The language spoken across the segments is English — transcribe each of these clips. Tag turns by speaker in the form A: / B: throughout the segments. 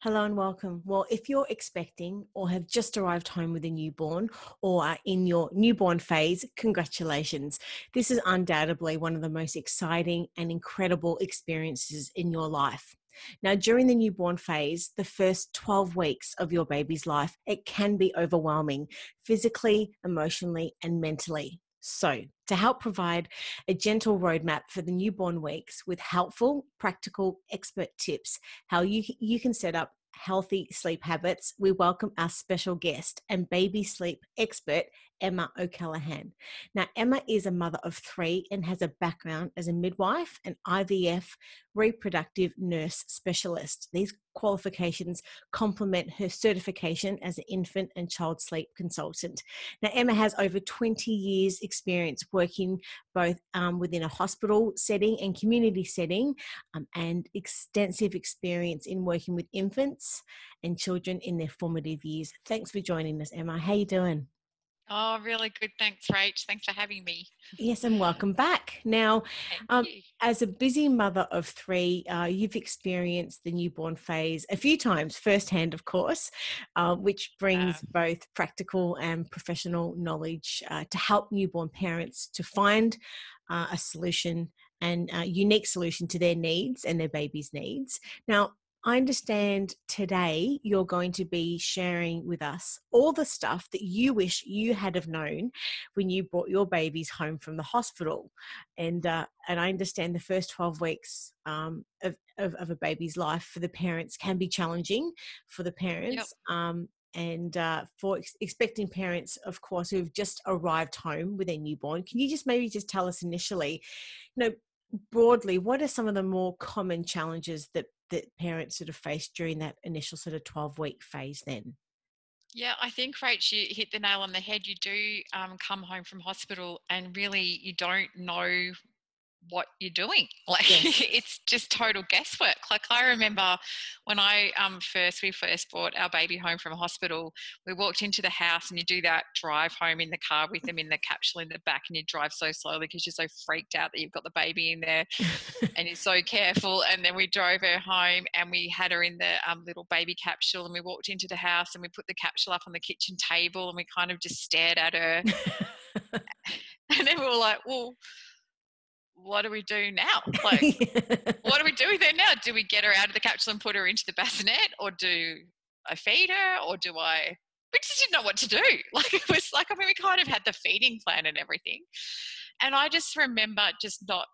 A: Hello and welcome. Well, if you're expecting or have just arrived home with a newborn or are in your newborn phase, congratulations. This is undoubtedly one of the most exciting and incredible experiences in your life. Now, during the newborn phase, the first 12 weeks of your baby's life, it can be overwhelming physically, emotionally, and mentally. So, to help provide a gentle roadmap for the newborn weeks with helpful, practical, expert tips, how you can set up healthy sleep habits, we welcome our special guest and baby sleep expert, Emma O'Callaghan. Now, Emma is a mother of three and has a background as a midwife and IVF reproductive nurse specialist. These qualifications complement her certification as an infant and child sleep consultant. Now, Emma has over 20 years experience working both within a hospital setting and community setting, and extensive experience in working with infants and children in their formative years. Thanks for joining us, Emma. How you doing?
B: Oh, really good. Thanks, Rach. Thanks for having me.
A: Yes, and welcome back. Now,
B: Thank you.
A: as a busy mother of three, you've experienced the newborn phase a few times, firsthand, of course, which brings both practical and professional knowledge to help newborn parents to find a solution and a unique solution to their needs and their baby's needs. Now, I understand today you're going to be sharing with us all the stuff that you wish you had have known when you brought your babies home from the hospital. And I understand the first 12 weeks of a baby's life for the parents can be challenging for the
B: Yep.
A: parents. And for expecting parents, of course, who've just arrived home with their newborn, can you just maybe just tell us initially, broadly, what are some of the more common challenges that parents sort of face during that initial sort of 12-week phase then?
B: Yeah, I think, Rach, you hit the nail on the head. You do come home from hospital and really you don't know what you're doing. Like
A: Yes.
B: it's just total guesswork. Like I remember when we first brought our baby home from hospital, we walked into the house and you do that drive home in the car with them in the capsule in the back, and you drive so slowly because you're so freaked out that you've got the baby in there and you're so careful. And then we drove her home and we had her in the little baby capsule, and we walked into the house and we put the capsule up on the kitchen table and we kind of just stared at her. And then we were like, well, what do we do now? Like, what do we do with her now? Do we get her out of the capsule and put her into the bassinet, or do I feed her, or do I? We just didn't know what to do. Like it was like, I mean, we kind of had the feeding plan and everything, and I just remember just not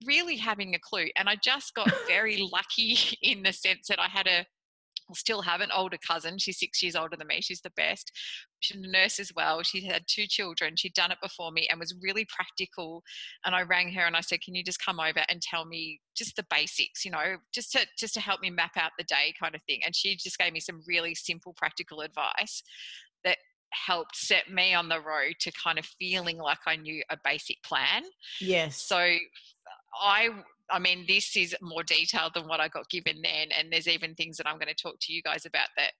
B: really having a clue. And I just got very lucky in the sense that I still have an older cousin. She's 6 years older than me. She's the best. She's a nurse as well. She had two children. She'd done it before me and was really practical. And I rang her and I said, can you just come over and tell me just the basics, just to help me map out the day kind of thing. And she just gave me some really simple, practical advice that helped set me on the road to kind of feeling like I knew a basic plan.
A: Yes.
B: So I I mean, this is more detailed than what I got given then, and there's even things that I'm going to talk to you guys about that,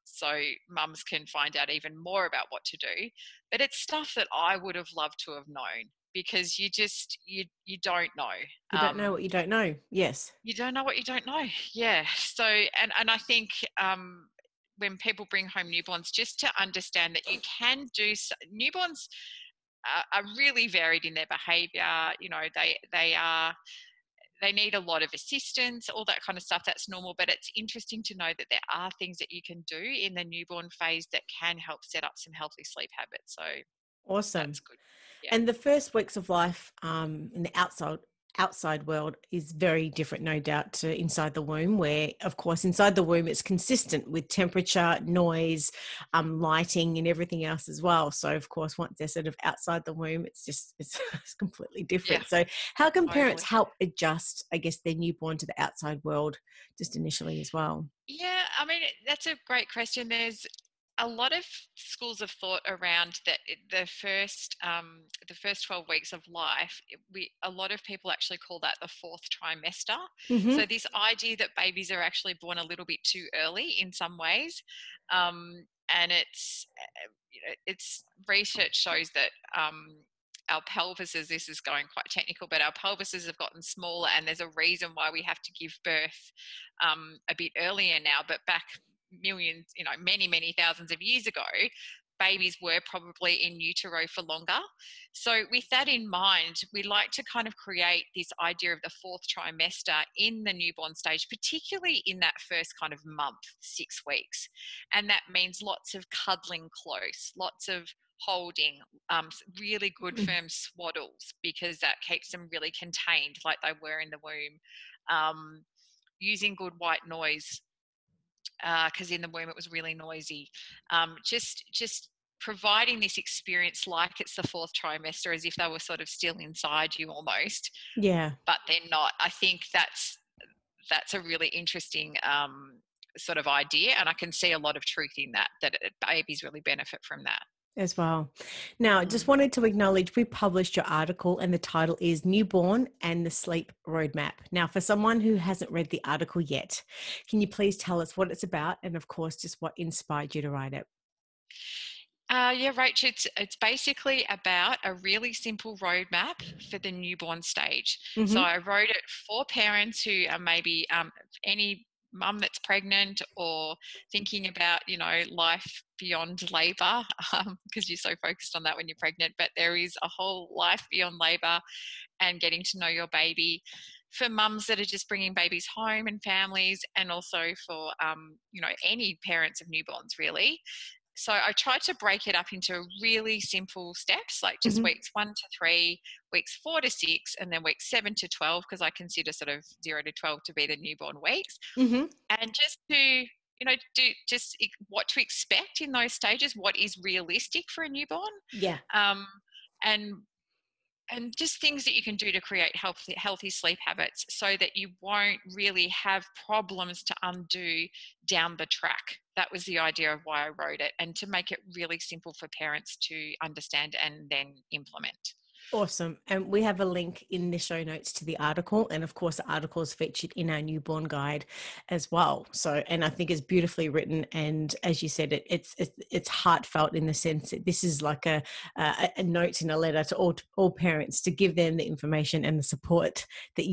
B: so mums can find out even more about what to do. But it's stuff that I would have loved to have known, because you don't know.
A: You don't know what you don't know. Yes.
B: You don't know what you don't know. Yeah. So and I think when people bring home newborns, just to understand that you can do newborns are really varied in their behaviour. They need a lot of assistance, all that kind of stuff. That's normal, but it's interesting to know that there are things that you can do in the newborn phase that can help set up some healthy sleep habits. So
A: Awesome.
B: that's good. Yeah.
A: And the first weeks of life in the outside world is very different, no doubt, to inside the womb, where of course inside the womb it's consistent with temperature, noise, lighting and everything else as well. So of course once they're sort of outside the womb, it's completely
B: Yeah,
A: different. So how can parents
B: totally.
A: help adjust, I guess, their newborn to the outside world just initially as well?
B: Yeah, I mean, that's a great question. There's a lot of schools of thought around that. The first 12 weeks of life, a lot of people actually call that the fourth trimester.
A: Mm-hmm.
B: So this idea that babies are actually born a little bit too early in some ways, and it's research shows that our pelvises, this is going quite technical, but our pelvises have gotten smaller, and there's a reason why we have to give birth a bit earlier now. But back millions, many, many thousands of years ago, babies were probably in utero for longer. So with that in mind, we like to kind of create this idea of the fourth trimester in the newborn stage, particularly in that first kind of month, 6 weeks. And that means lots of cuddling close, lots of holding, really good firm swaddles, because that keeps them really contained like they were in the womb. Using good white noise, because in the womb it was really noisy. Just providing this experience like it's the fourth trimester, as if they were sort of still inside you almost,
A: Yeah.
B: but they're not. I think that's a really interesting sort of idea, and I can see a lot of truth in that babies really benefit from that.
A: As well. Now, I just
B: Mm.
A: wanted to acknowledge we published your article and the title is Newborn and the Sleep Roadmap. Now, for someone who hasn't read the article yet, can you please tell us what it's about and, of course, just what inspired you to write it?
B: Yeah, Rach, it's basically about a really simple roadmap for the newborn stage. So
A: Mm-hmm.
B: I wrote it for parents who are maybe any mum that's pregnant or thinking about, life beyond labour, because you're so focused on that when you're pregnant. But there is a whole life beyond labour and getting to know your baby. For mums that are just bringing babies home and families, and also for, any parents of newborns, really. So I tried to break it up into really simple steps, like just
A: Mm-hmm.
B: weeks 1 to 3, weeks 4 to 6, and then weeks 7 to 12, because I consider sort of 0 to 12 to be the newborn weeks.
A: Mm-hmm.
B: And just to, do just what to expect in those stages, what is realistic for a newborn,
A: Yeah.
B: um, and just things that you can do to create healthy sleep habits, so that you won't really have problems to undo down the track. That was the idea of why I wrote it, and to make it really simple for parents to understand and then implement.
A: Awesome. And we have a link in the show notes to the article. And of course, the article is featured in our newborn guide as well. So, and I think it's beautifully written. And as you said, it's heartfelt in the sense that this is like a note and a letter to all parents to give them the information and the support that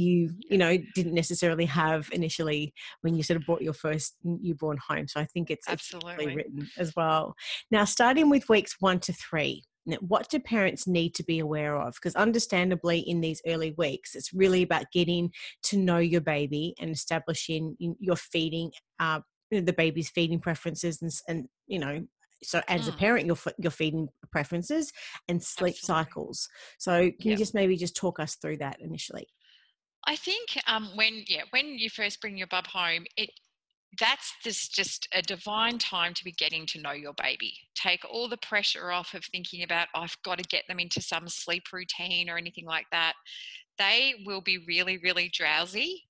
A: didn't necessarily have initially when you sort of brought your first newborn home. So I think it's beautifully
B: Absolutely.
A: written as well. Now, starting with weeks 1 to 3. Now, what do parents need to be aware of? Because understandably, in these early weeks, it's really about getting to know your baby and establishing your feeding, the baby's feeding preferences, so as a
B: Mm,
A: parent, your feeding preferences and sleep
B: absolutely.
A: cycles. So, can you
B: Yeah.
A: just talk us through that initially?
B: I think when you first bring your bub home, that's just a divine time to be getting to know your baby. Take all the pressure off of thinking about, oh, I've got to get them into some sleep routine or anything like that. They will be really, really drowsy.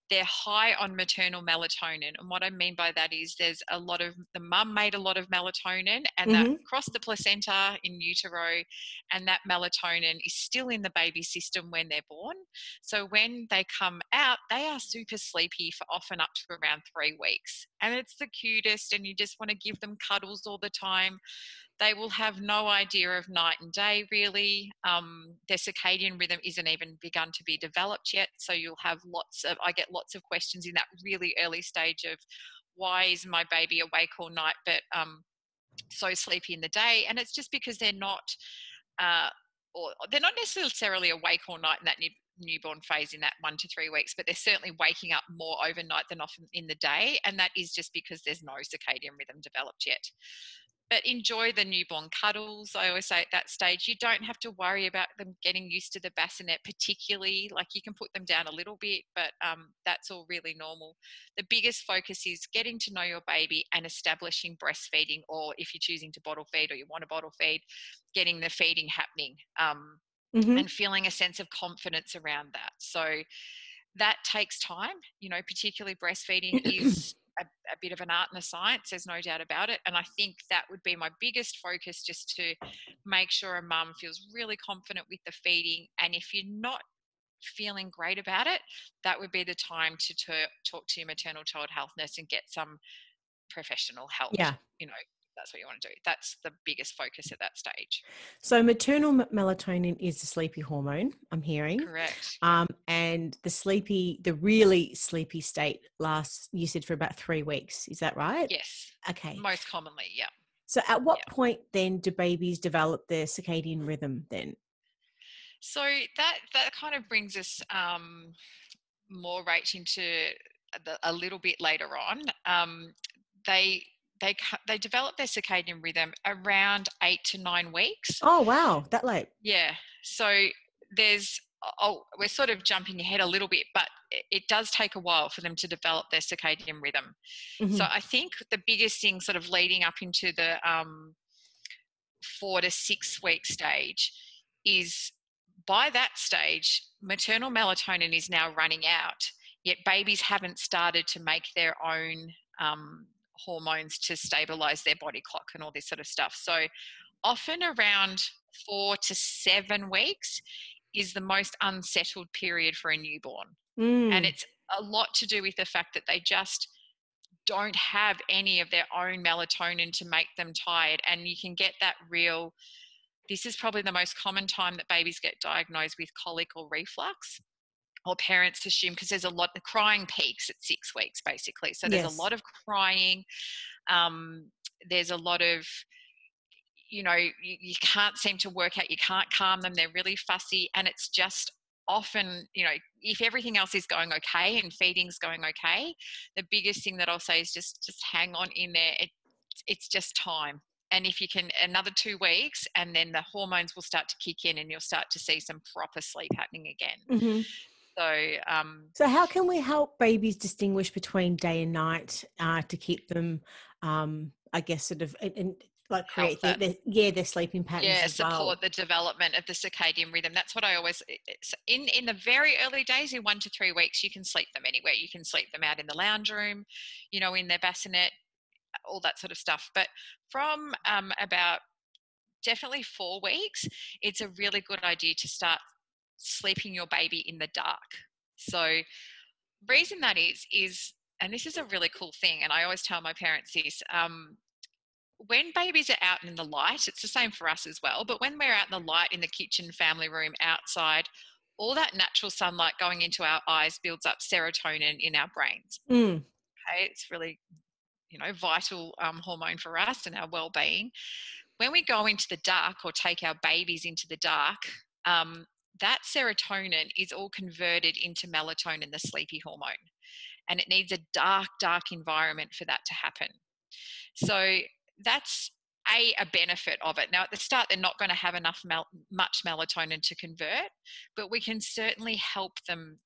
B: They're high on maternal melatonin. And what I mean by that is the mum made a lot of melatonin, and that
A: Mm-hmm.
B: crossed the placenta in utero, and that melatonin is still in the baby's system when they're born. So when they come out, they are super sleepy for often up to around 3 weeks. And it's the cutest, and you just want to give them cuddles all the time. They will have no idea of night and day, really. Their circadian rhythm isn't even begun to be developed yet. So I get lots of questions in that really early stage of, why is my baby awake all night but so sleepy in the day? And it's just because uh, they're not necessarily awake all night in that newborn phase in that 1 to 3 weeks, but they're certainly waking up more overnight than often in the day. And that is just because there's no circadian rhythm developed yet. But enjoy the newborn cuddles. I always say at that stage, you don't have to worry about them getting used to the bassinet, particularly. Like, you can put them down a little bit, but that's all really normal. The biggest focus is getting to know your baby and establishing breastfeeding, or if you're choosing to bottle feed or you want to bottle feed, getting the feeding happening,
A: Mm-hmm.
B: and feeling a sense of confidence around that. So that takes time. Particularly breastfeeding is a bit of an art and a science, there's no doubt about it. And I think that would be my biggest focus, just to make sure a mum feels really confident with the feeding. And if you're not feeling great about it, that would be the time to talk to your maternal child health nurse and get some professional help,
A: Yeah.
B: you know, that's what you want to do. That's the biggest focus at that stage.
A: So maternal melatonin is the sleepy hormone, I'm hearing.
B: Correct. Yeah.
A: And the really sleepy state lasts, you said, for about 3 weeks. Is that right?
B: Yes.
A: Okay.
B: Most commonly, yeah.
A: So at
B: Yeah.
A: what point then do babies develop their circadian rhythm then?
B: So that kind of brings us more right into a little bit later on. They they develop their circadian rhythm around 8 to 9 weeks.
A: Oh, wow. That late.
B: Yeah. So there's, we're sort of jumping ahead a little bit, but it does take a while for them to develop their circadian rhythm. So
A: Mm-hmm.
B: I think the biggest thing sort of leading up into the 4 to 6 week stage is, by that stage, maternal melatonin is now running out, yet babies haven't started to make their own hormones to stabilize their body clock and all this sort of stuff. So often around 4 to 7 weeks is the most unsettled period for a newborn. And
A: Mm.
B: it's a lot to do with the fact that they just don't have any of their own melatonin to make them tired. And you can get that real, this is probably the most common time that babies get diagnosed with colic or reflux, or parents assume, because there's a lot, the crying peaks at 6 weeks basically. So there's a
A: Yes.
B: lot of crying. There's a lot of, you can't seem to work out, you can't calm them, they're really fussy. And it's just often, if everything else is going okay and feeding's going okay, the biggest thing that I'll say is just hang on in there. It's just time. And if you can, another 2 weeks, and then the hormones will start to kick in and you'll start to see some proper sleep happening again.
A: Mm-hmm.
B: So,
A: So how can we help babies distinguish between day and night to keep them, I guess, sort of, and like
B: help
A: create
B: that.
A: their sleeping patterns
B: Yeah,
A: as well?
B: support the development of the circadian rhythm. That's what I always, in the very early days, in 1 to 3 weeks, you can sleep them anywhere. You can sleep them out in the lounge room, in their bassinet, all that sort of stuff. But from about definitely 4 weeks, it's a really good idea to start sleeping your baby in the dark. So reason that is, and this is a really cool thing, and I always tell my parents this, when babies are out in the light, it's the same for us as well, but when we're out in the light, in the kitchen, family room, outside, all that natural sunlight going into our eyes builds up serotonin in our brains.
A: Mm.
B: Okay, it's really, vital hormone for us and our well-being. When we go into the dark or take our babies into the dark, that serotonin is all converted into melatonin, the sleepy hormone, and it needs a dark environment for that to happen. So that's a benefit of it. Now, at the start, they're not going to have much melatonin to convert, but we can certainly help them,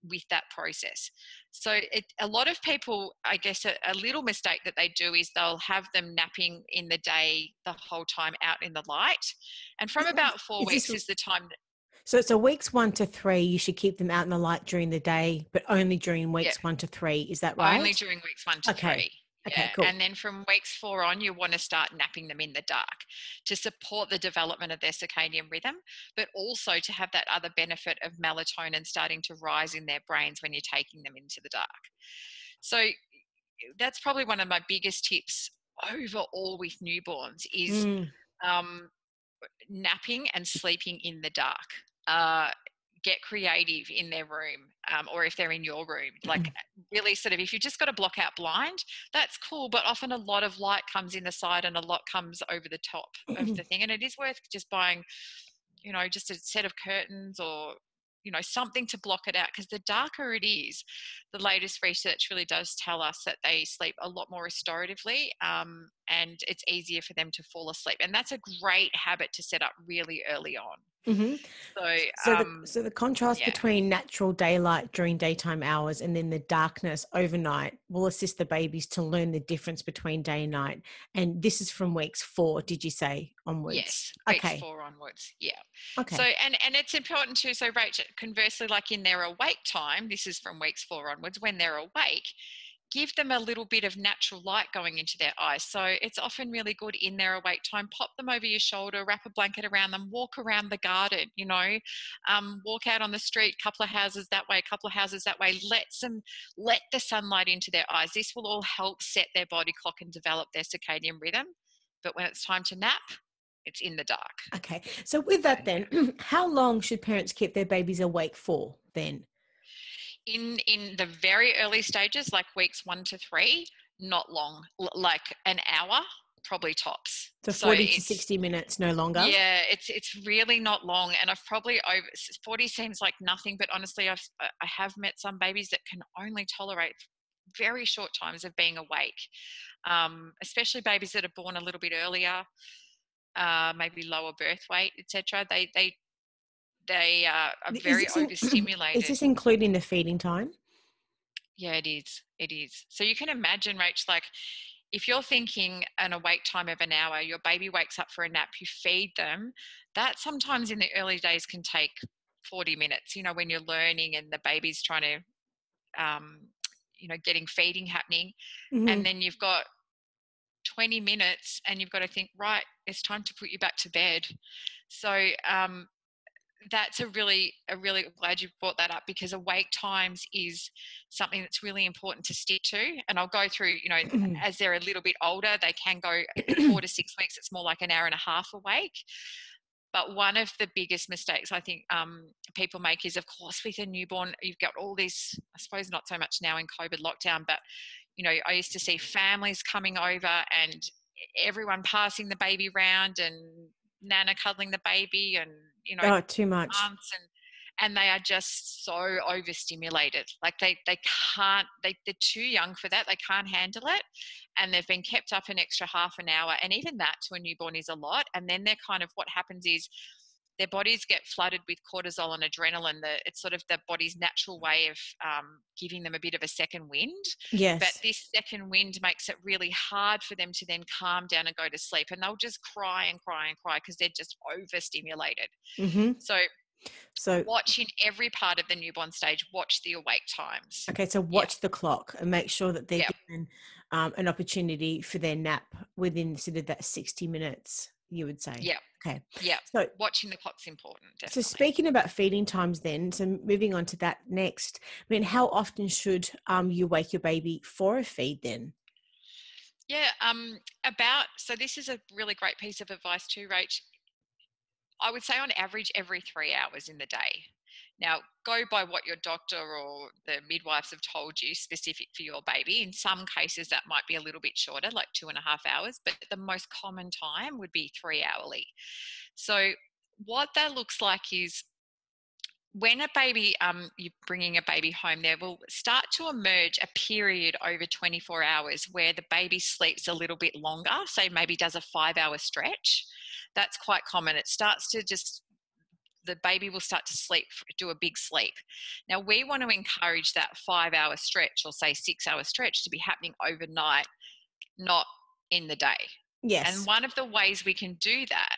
B: with that process. So a lot of people, I guess, a little mistake that they do is they'll have them napping in the day the whole time out in the light. And from about four
A: Is this
B: weeks is the time that,
A: so weeks 1 to 3, you should keep them out in the light during the day, but only during
B: yeah,
A: weeks 1 to 3. Is that
B: only
A: right?
B: during weeks 1 to 3.
A: Okay.
B: Yeah.
A: Okay, cool.
B: And then from weeks 4 on, you want to start napping them in the dark to support the development of their circadian rhythm, but also to have that other benefit of melatonin starting to rise in their brains when you're taking them into the dark. So that's probably one of my biggest tips overall with newborns is
A: Mm.
B: napping and sleeping in the dark. Get creative in their room, or if they're in your room, like really sort of, if you've just got a block out blind, that's cool, but often a lot of light comes in the side and a lot comes over the top of the thing, and it is worth just buying, just a set of curtains or something to block it out, because the darker it is, the latest research really does tell us that they sleep a lot more restoratively, and it's easier for them to fall asleep, and that's a great habit to set up really early on.
A: Mm-hmm.
B: So
A: So the contrast
B: yeah.
A: between natural daylight during daytime hours and then the darkness overnight will assist the babies to learn the difference between day and night. And this is from weeks 4, did you say, onwards?
B: Yes, weeks
A: Okay.
B: 4 onwards. Yeah. So,
A: Okay.
B: and it's important too. So, Rachel, conversely, like in their awake time, this is from weeks 4 onwards. When they're awake, give them a little bit of natural light going into their eyes. So it's often really good in their awake time. Pop them over your shoulder, wrap a blanket around them, walk around the garden, walk out on the street, couple of houses that way, couple of houses that way. Let the sunlight into their eyes. This will all help set their body clock and develop their circadian rhythm. But when it's time to nap, it's in the dark.
A: Okay. So with that then, how long should parents keep their babies awake for then?
B: In the very early stages, like weeks 1 to 3, not long, like an hour, probably tops.
A: So
B: So
A: 40 to 60 minutes, no longer?
B: Yeah, it's really not long, and I've probably 40 seems like nothing, but honestly, I have met some babies that can only tolerate very short times of being awake, especially babies that are born a little bit earlier, maybe lower birth weight, etc. They are very
A: Is
B: overstimulated.
A: this including the feeding time?
B: Yeah, it is. It is. So you can imagine, Rach, like if you're thinking an awake time of an hour, your baby wakes up for a nap, you feed them, that sometimes in the early days can take 40 minutes, when you're learning and the baby's trying to, getting feeding happening. And then you've got 20 minutes and you've got to think, right, it's time to put you back to bed. So, that's a really glad you brought that up, because awake times is something that's really important to stick to. And I'll go through, as they're a little bit older, they can go 4 to 6 weeks. It's more like an hour and a half awake. But one of the biggest mistakes I think people make is, of course, with a newborn, you've got all this, I suppose not so much now in COVID lockdown, but, I used to see families coming over and everyone passing the baby around and Nana cuddling the baby and,
A: Too much.
B: aunts and they are just so overstimulated. Like they're too young for that. They can't handle it. And they've been kept up an extra half an hour. And even that to a newborn is a lot. And then they're what happens is their bodies get flooded with cortisol and adrenaline. It's sort of the body's natural way of giving them a bit of a second wind.
A: Yes.
B: But this second wind makes it really hard for them to then calm down and go to sleep. And they'll just cry and cry and cry because they're just overstimulated. So watch in every part of the newborn stage, watch the awake times.
A: Okay, so watch the clock and make sure that they're given an opportunity for their nap within sort of that 60 minutes, you would say.
B: Yeah.
A: Okay.
B: Yeah.
A: So
B: watching the clock's important, definitely.
A: So speaking about feeding times then, so moving on to that next, I mean, how often should you wake your baby for a feed then?
B: Yeah, so this is a really great piece of advice too, Rach. I would say on average every 3 hours in the day. Now, go by what your doctor or the midwives have told you specific for your baby. In some cases, that might be a little bit shorter, like 2.5 hours, but the most common time would be 3 hourly. So what that looks like is when a baby, you're bringing a baby home, there will start to emerge a period over 24 hours where the baby sleeps a little bit longer, so maybe does a 5-hour stretch. That's quite common. It starts to the baby will start to sleep, do a big sleep. Now, we want to encourage that 5-hour stretch or say 6-hour stretch to be happening overnight, not in the day.
A: Yes.
B: And one of the ways we can do that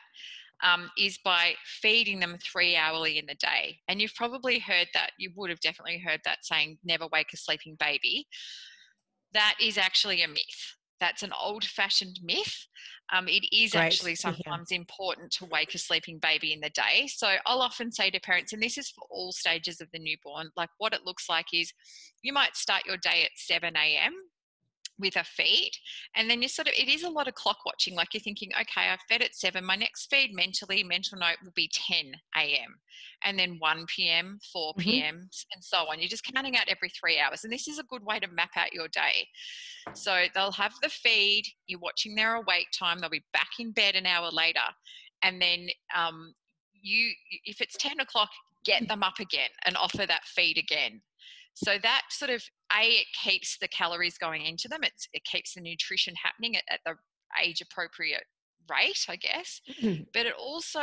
B: is by feeding them 3 hourly in the day. And you've probably heard that, you would have definitely heard that saying, never wake a sleeping baby. That is actually a myth. That's an old-fashioned myth. It is actually sometimes important to wake a sleeping baby in the day. So I'll often say to parents, and this is for all stages of the newborn, like what it looks like is you might start your day at 7 a.m. with a feed, and then it is a lot of clock watching. Like you're thinking, okay, I've fed at 7, my next feed mental note will be 10 a.m. and then 1 p.m, 4 p.m, and so on. You're just counting out every 3 hours, and this is a good way to map out your day. So they'll have the feed, you're watching their awake time, they'll be back in bed an hour later, and then if it's 10 o'clock, get them up again and offer that feed again. So that sort of, it keeps the calories going into them. It keeps the nutrition happening at the age appropriate rate, I guess. But it also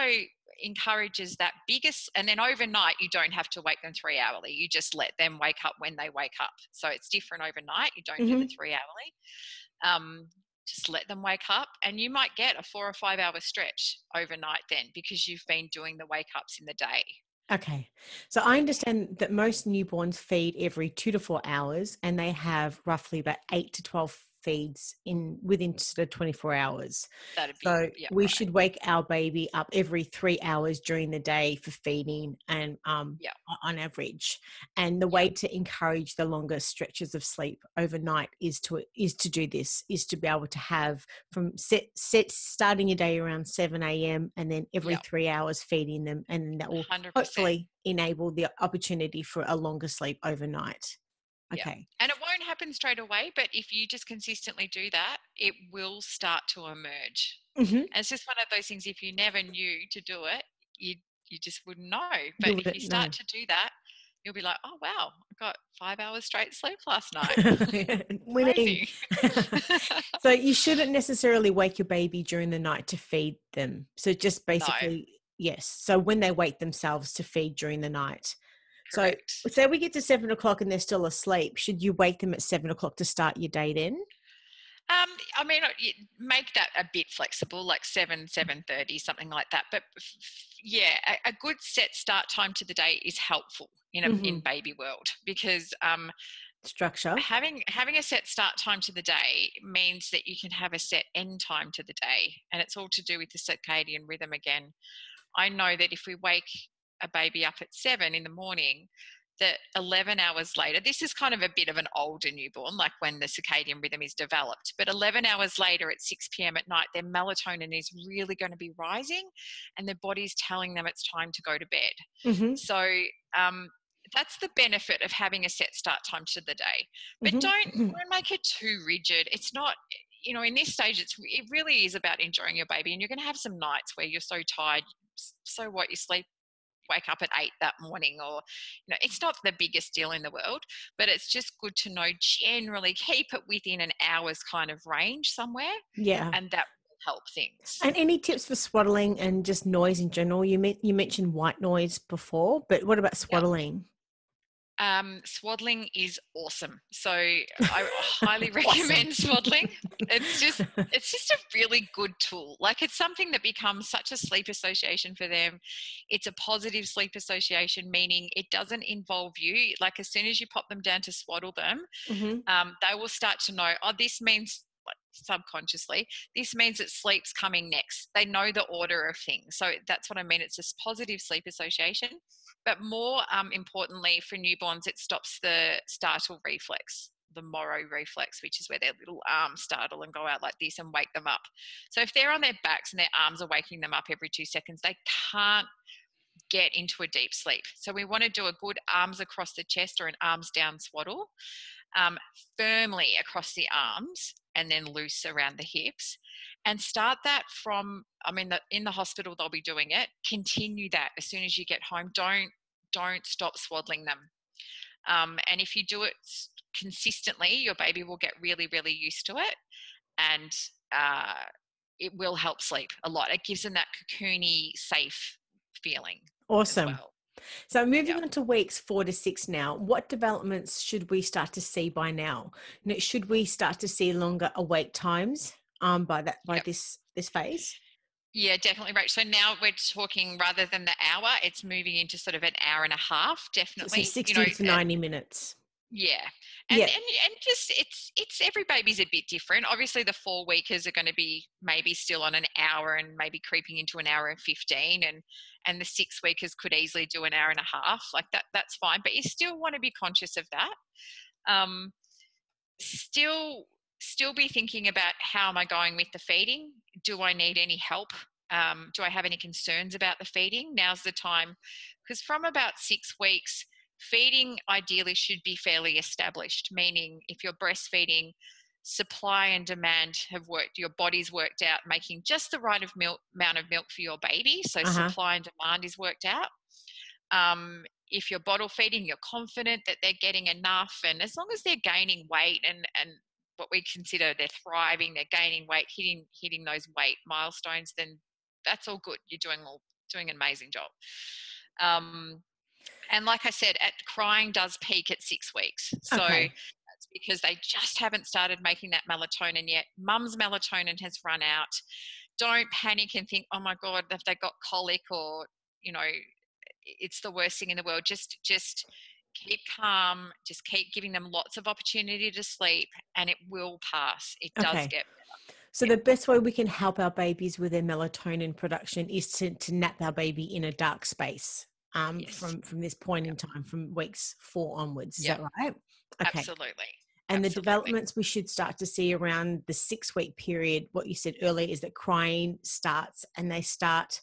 B: encourages that biggest, and then overnight, you don't have to wake them 3 hourly. You just let them wake up when they wake up. So it's different overnight. You don't do the 3 hourly. Just let them wake up, and you might get a 4 or 5 hour stretch overnight then, because you've been doing the wake ups in the day.
A: Okay. So I understand that most newborns feed every 2 to 4 hours, and they have roughly about 8 to 12 feeds in within sort of 24 hours.
B: That'd be,
A: So
B: yeah,
A: we
B: right.
A: should wake our baby up every 3 hours during the day for feeding, and
B: Yeah,
A: on average. And the
B: yeah,
A: way to encourage the longer stretches of sleep overnight is to do this, is to be able to have from set starting your day around 7 a.m. and then every
B: yeah,
A: 3 hours feeding them, and that will
B: 100%.
A: hopefully enable the opportunity for a longer sleep overnight.
B: Yeah.
A: Okay.
B: And it won't happen straight away, but if you just consistently do that, it will start to emerge.
A: Hmm.
B: And it's just one of those things, if you never knew to do it, you just wouldn't know. But
A: You
B: if you
A: wouldn't know.
B: start to do that, you'll be like, oh wow, I got 5 hours straight sleep last night.
A: Winning.
B: Amazing.
A: So you shouldn't necessarily wake your baby during the night to feed them. So just
B: No,
A: basically, yes. So when they wake themselves to feed during the night. So
B: correct.
A: say we get to 7 o'clock and they're still asleep. Should you wake them at 7 o'clock to start your day then?
B: I mean, make that a bit flexible, like 7:30, something like that. But yeah, a good set start time to the day is helpful in
A: Hmm.
B: baby world, because
A: Structure.
B: having a set start time to the day means that you can have a set end time to the day, and it's all to do with the circadian rhythm again. I know that if we wake a baby up at 7 in the morning, that 11 hours later, this is kind of a bit of an older newborn, like when the circadian rhythm is developed, but 11 hours later at 6 p.m. at night, their melatonin is really going to be rising and their body's telling them it's time to go to bed.
A: Hmm.
B: So, that's the benefit of having a set start time to the day. But don't
A: Hmm.
B: don't make it too rigid. It's not, in this stage, it really is about enjoying your baby, and you're going to have some nights where you're so tired. So what, you wake up at 8 that morning, or it's not the biggest deal in the world, but it's just good to know, generally keep it within an hour's kind of range somewhere,
A: Yeah.
B: and that will help things.
A: And any tips for swaddling and just noise in general? You mentioned white noise before, but what about
B: Yep.
A: swaddling?
B: Swaddling is awesome. So I highly
A: Awesome.
B: recommend swaddling. It's just a really good tool. Like, it's something that becomes such a sleep association for them. It's a positive sleep association, meaning it doesn't involve you. Like, as soon as you pop them down to swaddle them,
A: Hmm.
B: they will start to know, oh, this means, like, subconsciously, this means that sleep's coming next. They know the order of things. So that's what I mean. It's this positive sleep association. But more importantly for newborns, it stops the startle reflex, the Moro reflex, which is where their little arms startle and go out like this and wake them up. So if they're on their backs and their arms are waking them up every 2 seconds, they can't get into a deep sleep. So we want to do a good arms across the chest or an arms down swaddle, um, firmly across the arms and then loose around the hips, and start that from, in the hospital they'll be doing it. Continue that as soon as you get home. Don't stop swaddling them. And if you do it consistently, your baby will get really, really used to it, and uh, it will help sleep a lot. It gives them that cocoony, safe feeling as
A: Awesome.
B: well.
A: So moving
B: Yeah.
A: on to weeks 4 to 6 now, what developments should we start to see by now? Should we start to see longer awake times by
B: Yep.
A: this phase?
B: Yeah, definitely, right. So now we're talking, rather than the hour, it's moving into sort of an hour and a half,
A: So
B: definitely.
A: 60 to 90 minutes.
B: Yeah. And,
A: Yeah.
B: and and just, it's every baby's a bit different. Obviously the 4 weekers are going to be maybe still on an hour and maybe creeping into an hour and 15, and the 6 weekers could easily do an hour and a half. Like that's fine, but you still want to be conscious of that. Um, still be thinking about, how am I going with the feeding? Do I need any help? Do I have any concerns about the feeding? Now's the time, because from about 6 weeks, feeding ideally should be fairly established, meaning if you're breastfeeding, supply and demand have worked, your body's worked out making just the right amount of milk for your baby. So
A: Uh-huh.
B: supply and demand is worked out. If you're bottle feeding, you're confident that they're getting enough, and as long as they're gaining weight and what we consider they're thriving, they're gaining weight, hitting those weight milestones, then that's all good. You're doing an amazing job. Um, and like I said, crying does peak at 6 weeks. So
A: Okay.
B: that's because they just haven't started making that melatonin yet. Mum's melatonin has run out. Don't panic and think, oh my God, have they got colic, or, you know, it's the worst thing in the world. Just keep calm, just keep giving them lots of opportunity to sleep, and it will pass. It does
A: Okay.
B: get
A: So
B: better.
A: the best way we can help our babies with their melatonin production is to nap our baby in a dark space
B: Yes.
A: from this point in time, from weeks 4 onwards. Is
B: Yep.
A: that right? Okay.
B: Absolutely.
A: And the
B: Absolutely.
A: developments we should start to see around the 6-week period, what you said earlier, is that crying starts, and they start.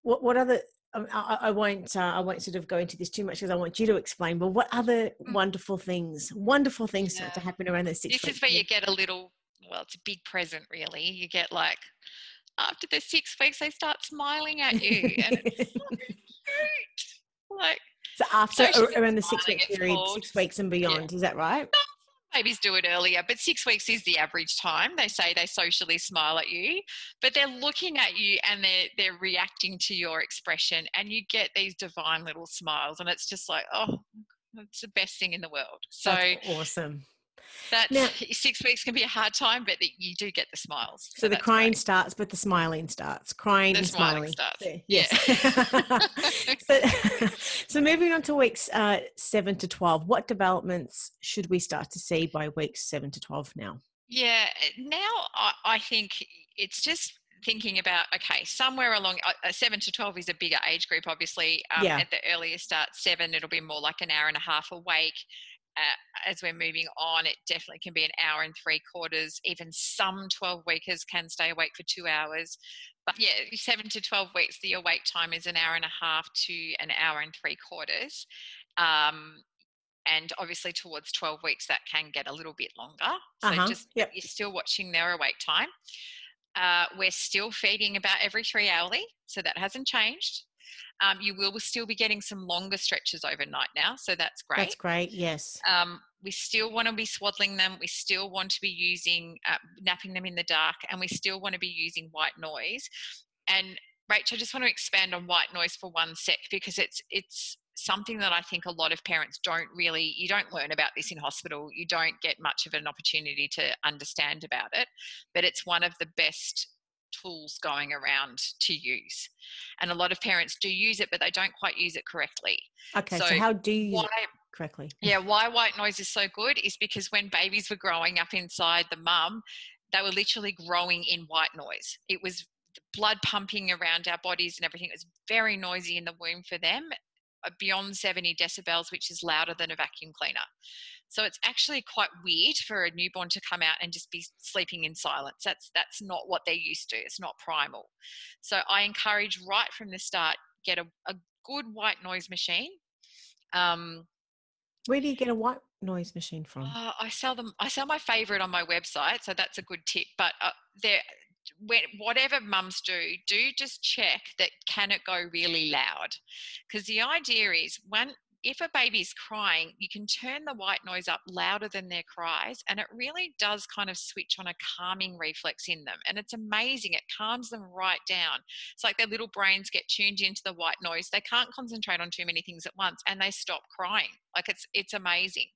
A: What other? I won't sort of go into this too much because I want you to explain. But what other
B: Mm,
A: wonderful things start to
B: yeah.
A: happen around the six
B: This
A: week
B: is where you
A: period?
B: get a little, well, it's a big present, really. You get like, after the 6 weeks, they start smiling at you, and it's so cute. Like,
A: So after
B: socially
A: around the
B: smiling,
A: 6-week
B: it's
A: period,
B: called.
A: 6 weeks and
B: Yeah.
A: beyond, is that right?
B: Babies do it earlier, but 6 weeks is the average time. They say they socially smile at you, but they're looking at you and they're reacting to your expression, and you get these divine little smiles, and it's just like, oh, it's the best thing in the world.
A: That's
B: So
A: awesome.
B: that's
A: Now,
B: 6 weeks can be a hard time, but you do get the smiles,
A: so
B: so
A: the
B: that's
A: crying
B: great.
A: starts, but the smiling starts. Crying
B: The
A: and
B: smiling
A: smiling.
B: starts.
A: So,
B: Yeah.
A: yes. so, so moving on to weeks 7 to 12, what developments should we start to see by weeks 7 to 12 now?
B: Yeah, now I think it's just thinking about, okay, somewhere along 7 to 12 is a bigger age group, obviously.
A: Yeah.
B: At the earlier start, 7, it'll be more like an hour and a half awake. As we're moving on, it definitely can be an hour and 3/4. Even some 12 weekers can stay awake for 2 hours. But yeah, 7 to 12 weeks, the awake time is an hour and a half to an hour and 3/4. Um, and obviously towards 12 weeks that can get a little bit longer, so
A: Uh-huh.
B: just
A: Yep.
B: you're still watching their awake time. We're still feeding about every 3 hourly, so that hasn't changed. You will still be getting some longer stretches overnight now, so that's
A: That's
B: great.
A: great. Yes.
B: We still want to be swaddling them, we still want to be using napping them in the dark, and we still want to be using white noise. And Rachel, I just want to expand on white noise for one sec, because it's something that I think a lot of parents you don't learn about this in hospital. You don't get much of an opportunity to understand about it, but it's one of the best tools going around to use. And a lot of parents do use it, but they don't quite use it correctly.
A: Okay.
B: So
A: So how do you use
B: why
A: it correctly?
B: yeah, why white noise is so good is because when babies were growing up inside the mum, they were literally growing in white noise. It was blood pumping around our bodies and everything. It was very noisy in the womb for them, beyond 70 decibels, which is louder than a vacuum cleaner. So it's actually quite weird for a newborn to come out and just be sleeping in silence. That's not what they're used to. It's not primal. So I encourage right from the start, get a good white noise machine. Um,
A: Where do you get a white noise machine from?
B: I sell them. I sell my favorite on my website, so that's a good tip. But whatever mums do just check that can it go really loud, because the idea is if a baby's crying, you can turn the white noise up louder than their cries, and it really does kind of switch on a calming reflex in them, and it's amazing. It calms them right down. It's like their little brains get tuned into the white noise. They can't concentrate on too many things at once, and they stop crying. Like it's amazing.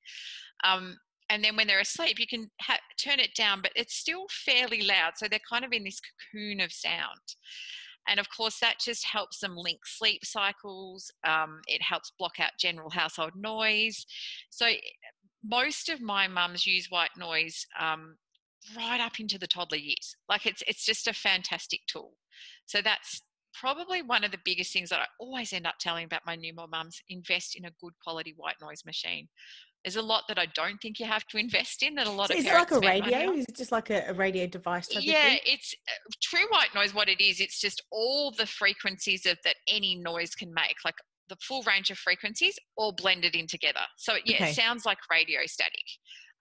B: Um, and then when they're asleep, you can turn it down, but it's still fairly loud. So they're kind of in this cocoon of sound. And of course, that just helps them link sleep cycles. It helps block out general household noise. So most of my mums use white noise right up into the toddler years. Like it's just a fantastic tool. So that's probably one of the biggest things that I always end up telling about my newborn mums: invest in a good quality white noise machine. There's a lot that I don't think you have to invest in, that a lot
A: So
B: of
A: is it like
B: parents
A: a
B: spend
A: radio?
B: money on.
A: Is it just like a radio device type of
B: Yeah,
A: thing?
B: it's true white noise. What it is, it's just all the frequencies that any noise can make, like the full range of frequencies, all blended in together. So yeah, it
A: Okay.
B: sounds like radio static.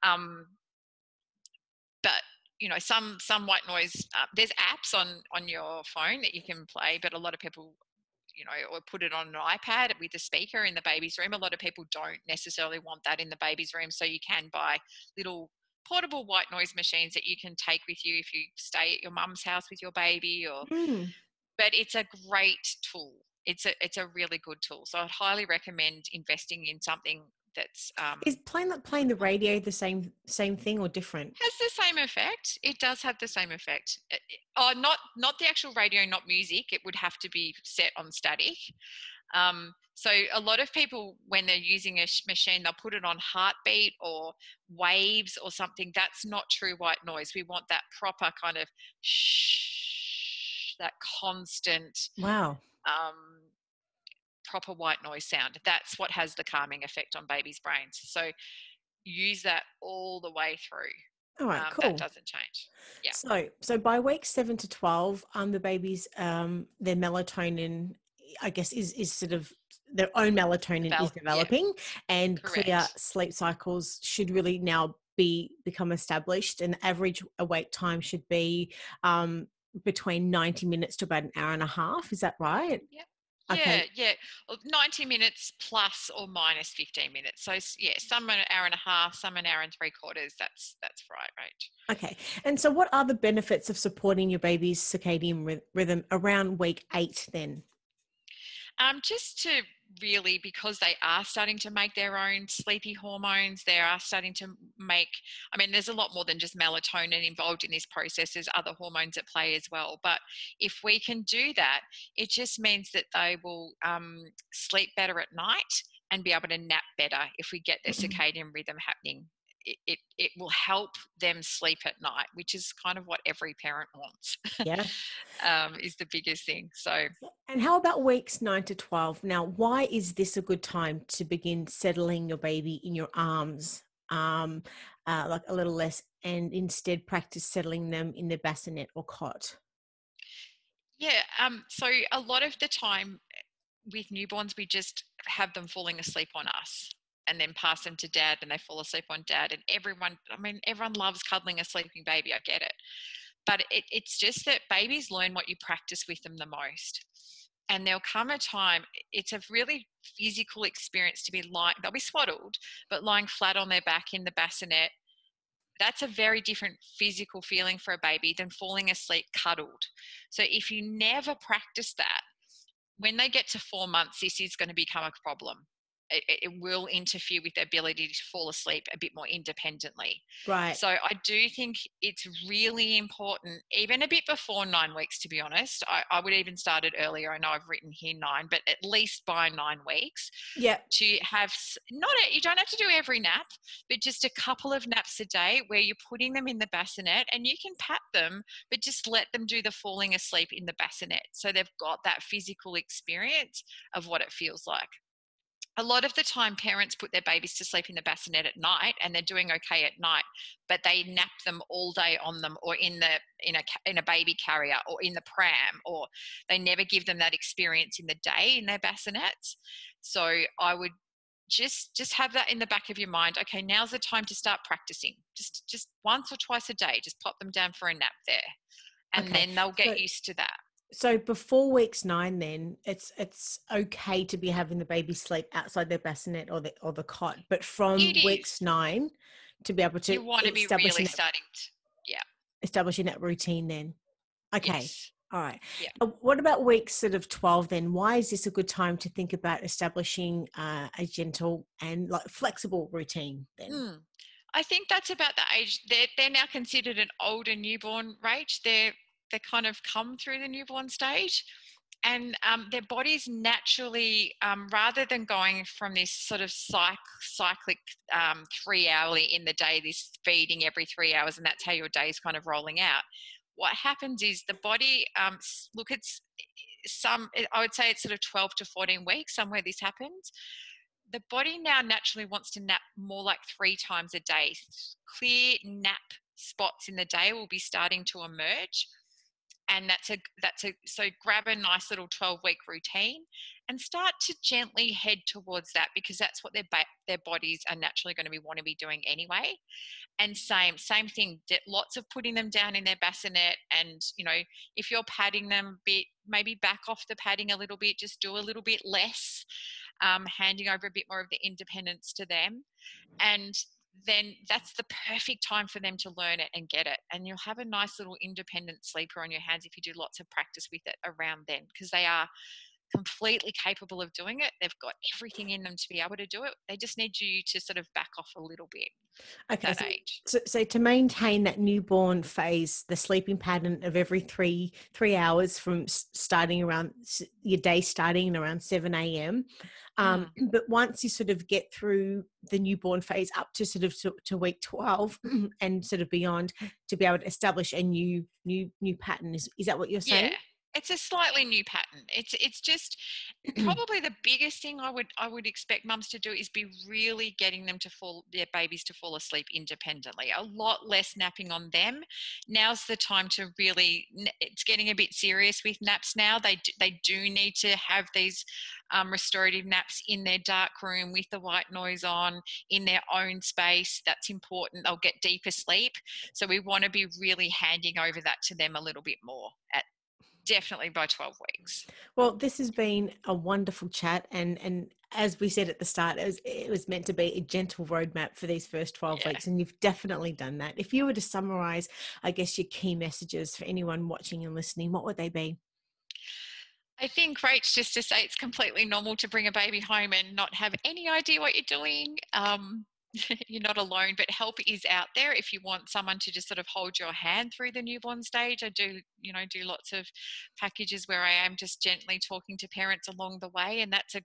B: Um, but some white noise. There's apps on your phone that you can play, but a lot of people or put it on an iPad with a speaker in the baby's room. A lot of people don't necessarily want that in the baby's room, so you can buy little portable white noise machines that you can take with you if you stay at your mum's house with your baby.
A: Mm.
B: But it's a great tool. It's a really good tool. So I'd highly recommend investing in something that's
A: Is playing the radio the same thing or different?
B: has the same effect. It does have the same effect. Not the actual radio, not music. It would have to be set on static. So a lot of people, when they're using a machine, they'll put it on heartbeat or waves or something. That's not true white noise. We want that proper kind of shh, that constant,
A: Wow.
B: um, proper white noise sound. That's what has the calming effect on babies' brains. So use that all the way through.
A: All right,
B: That
A: cool.
B: doesn't change. Yeah.
A: So by week 7 to 12, the baby's their melatonin, I guess, is sort of their own melatonin is
B: Yeah,
A: developing, and clear
B: correct.
A: sleep cycles should really now become established. And average awake time should be between 90 minutes to about an hour and a half. Is that right?
B: Yeah.
A: Okay.
B: Yeah. Well, 90 minutes plus or minus 15 minutes. So yeah, some an hour and a half, some an hour and three quarters. That's right, Rach.
A: Okay. And so, what are the benefits of supporting your baby's circadian rhythm around week 8 then?
B: Just to really, because they are starting to make their own sleepy hormones, they are starting to make, I mean, there's a lot more than just melatonin involved in this process. There's other hormones at play as well. But if we can do that, it just means that they will sleep better at night and be able to nap better if we get their circadian rhythm happening. It will help them sleep at night, which is kind of what every parent wants.
A: Yeah.
B: Is the biggest thing. So
A: And how about weeks 9 to 12? Now, why is this a good time to begin settling your baby in your arms, like a little less, and instead practice settling them in the bassinet or cot?
B: yeah, so a lot of the time with newborns, we just have them falling asleep on us and then pass them to dad and they fall asleep on dad. And everyone, I mean, everyone loves cuddling a sleeping baby. I get it. But it's just that babies learn what you practice with them the most. And there'll come a time, it's a really physical experience to be lying, they'll be swaddled, but lying flat on their back in the bassinet. That's a very different physical feeling for a baby than falling asleep cuddled. So if you never practice that, when they get to 4 months, this is going to become a problem. It will interfere with their ability to fall asleep a bit more independently.
A: Right.
B: So I do think it's really important, even a bit before 9 weeks, to be honest. I would even start it earlier. I know I've written here 9, but at least by 9 weeks
A: Yeah.
B: to have you don't have to do every nap, but just a couple of naps a day where you're putting them in the bassinet and you can pat them, but just let them do the falling asleep in the bassinet. So they've got that physical experience of what it feels like. A lot of the time parents put their babies to sleep in the bassinet at night and they're doing okay at night, but they nap them all day on them or in a baby carrier or in the pram, or they never give them that experience in the day in their bassinets. So I would just have that in the back of your mind. Okay, now's the time to start practicing. Just once or twice a day, just pop them down for a nap there, and
A: Okay.
B: then they'll
A: So,
B: get used to that.
A: so before weeks 9, then it's okay to be having the baby sleep outside their bassinet or the cot, but
B: It
A: from weeks
B: is.
A: 9 to be able to
B: You want to be really starting to, yeah.
A: establishing that routine then. Okay.
B: Yes.
A: All right.
B: Yeah.
A: What about weeks sort of 12 then? Why is this a good time to think about establishing a gentle and like flexible routine then?
B: Mm. I think that's about the age. They're now considered an older newborn, Rach. They kind of come through the newborn stage, and their bodies naturally, rather than going from this sort of cyclic 3 hourly in the day, this feeding every 3 hours, and that's how your day is kind of rolling out. What happens is the body, look, it's I would say it's sort of 12 to 14 weeks, somewhere this happens. The body now naturally wants to nap more like 3 times a day. Clear nap spots in the day will be starting to emerge. And so grab a nice little 12-week routine and start to gently head towards that, because that's what their bodies are naturally going to want to be doing anyway. And same thing, lots of putting them down in their bassinet, and if you're patting them a bit, maybe back off the padding a little bit, just do a little bit less, handing over a bit more of the independence to them. And then that's the perfect time for them to learn it and get it. And you'll have a nice little independent sleeper on your hands if you do lots of practice with it around then, because they are completely capable of doing it. They've got everything in them to be able to do it. They just need you to sort of back off a little bit at
A: Okay,
B: that
A: so,
B: age.
A: so to maintain that newborn phase, the sleeping pattern of every three hours from starting around your day starting around 7 a.m.
B: Mm.
A: But once you sort of get through the newborn phase up to sort of to week 12 and sort of beyond, to be able to establish a new pattern, is that what you're
B: Yeah,
A: saying?
B: it's a slightly new pattern. It's just probably the biggest thing I would expect mums to do is be really getting them to their babies to fall asleep independently. A lot less napping on them. Now's the time to really. It's getting a bit serious with naps now. They do need to have these restorative naps in their dark room with the white noise on, in their own space. That's important. They'll get deeper sleep. So we want to be really handing over that to them a little bit more at definitely by 12 weeks.
A: Well, this has been a wonderful chat, and as we said at the start, it was meant to be a gentle roadmap for these first 12
B: Yeah.
A: weeks, and you've definitely done that. If you were to summarize, I guess, your key messages for anyone watching and listening, what would they be?
B: I think, Rach, just to say it's completely normal to bring a baby home and not have any idea what you're doing. You're not alone, but help is out there if you want someone to just sort of hold your hand through the newborn stage. I do lots of packages where I am just gently talking to parents along the way, and that's a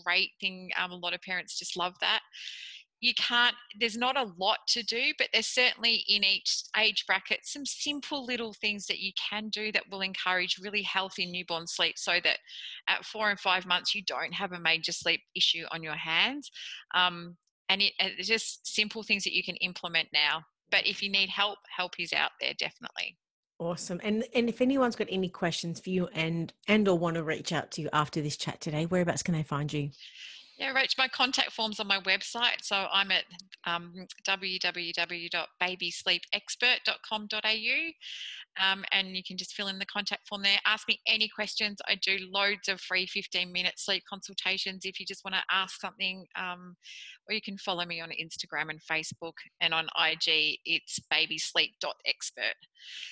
B: great thing. A lot of parents just love that. There's not a lot to do, but there's certainly in each age bracket some simple little things that you can do that will encourage really healthy newborn sleep, so that at 4 and 5 months you don't have a major sleep issue on your hands. And it's just simple things that you can implement now. But if you need help is out there, definitely.
A: Awesome. And if anyone's got any questions for you and or want to reach out to you after this chat today, whereabouts can they find you?
B: Yeah, Rach, my contact form's on my website. So I'm at www.babysleepexpert.com.au. And you can just fill in the contact form there. Ask me any questions. I do loads of free 15-minute sleep consultations if you just want to ask something. Or you can follow me on Instagram and Facebook. And on IG, it's babysleep.expert.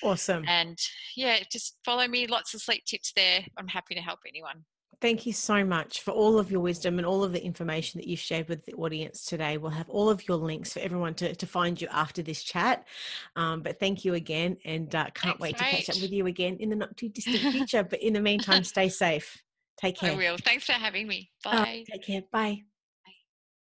A: Awesome.
B: And yeah, just follow me. Lots of sleep tips there. I'm happy to help anyone.
A: Thank you so much for all of your wisdom and all of the information that you've shared with the audience today. We'll have all of your links for everyone to find you after this chat. But thank you again, and can't
B: Thanks,
A: wait to catch up with
B: Rach.
A: you again in the not too distant future. But in the meantime, stay safe. Take
B: I
A: care.
B: will. Thanks for having me. Bye.
A: Take care. Bye.